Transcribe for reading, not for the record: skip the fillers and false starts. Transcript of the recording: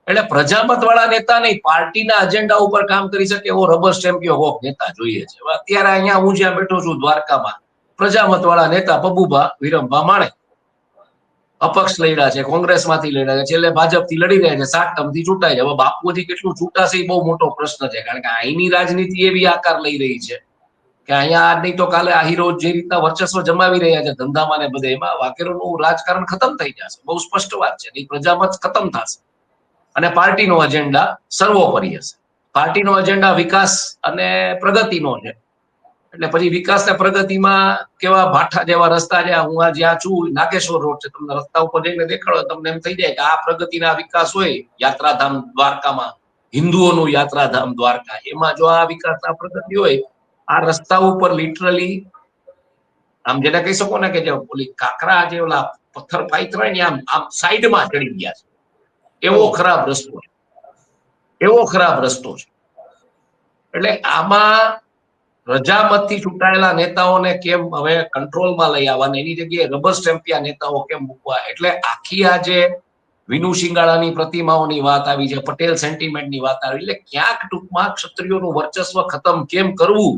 એટલે પ્રજામત વાળા નેતા નહીં, પાર્ટીના એજન્ડા ઉપર કામ કરી શકે એવો રબર સ્ટેમ્પિયો હોક નેતા જોઈએ છે. અત્યારે અહીંયા હું જ્યાં બેઠો છું દ્વારકામાં, પ્રજામત વાળા નેતા પબુભા વિરમભા માણેક અપક્ષ લડ્યા છે, કોંગ્રેસમાંથી લડ્યા છે, છેલ્લે ભાજપથી લડી રહ્યા છે, 7 ટર્મથી ચૂંટાય છે. હવે બાપુજી કેટલું ચૂંટાશે એ બહુ મોટો પ્રશ્ન છે, કારણ કે અહીંની રાજનીતિ એવી આકાર લઈ રહી છે કે અહીંયા આજ નહીં તો કાલે આહીરો જે રીતના વર્ચસ્વ જમાવી રહ્યા છે ધંધામાં ને બધે, એમાં વાઘેરોનું રાજકારણ ખતમ થઈ જશે. બહુ સ્પષ્ટ વાત છે. એ પ્રજામત ખતમ થશે અને પાર્ટીનો એજન્ડા સર્વોપરી હશે. પાર્ટીનો એજન્ડા વિકાસ અને પ્રગતિનો છે. એટલે પછી વિકાસ ને પ્રગતિમાં કેવા ભાઠા જેવા રસ્તા છે. હું આ જ્યાં છું નાગેશ્વર રોડ છે, તમને રસ્તા ઉપર જઈને દેખાડો તમને એમ થઈ જાય કે આ પ્રગતિના વિકાસ હોય. યાત્રાધામ દ્વારકામાં, હિન્દુઓનું યાત્રાધામ દ્વારકા, એમાં જો આ વિકાસના પ્રગતિ હોય, આ રસ્તા ઉપર લિટરલી આમ જેને કહી શકો ને કે જે ઓલી કાકરા જે ઓલા પથ્થર પાથરા ને આમ સાઈડમાં ચડી ગયા છે, એવો ખરાબ રસ્તો છે, એવો ખરાબ રસ્તો છે. એટલે આમાં પ્રજામતથી ચૂંટાયેલા નેતાઓને કેમ હવે કંટ્રોલમાં લઈ આવવા, એની જગ્યાએ રબર સ્ટેમ્પિયા નેતાઓ કેમ મૂકવા, એટલે આખી આ જે વિનુ શિંગાળાની પ્રતિમાઓની વાત આવી છે, પટેલ સેન્ટિમેન્ટની વાત આવી, એટલે ક્યાંક ટૂંકમાં ક્ષત્રિયોનું વર્ચસ્વ ખતમ કેમ કરવું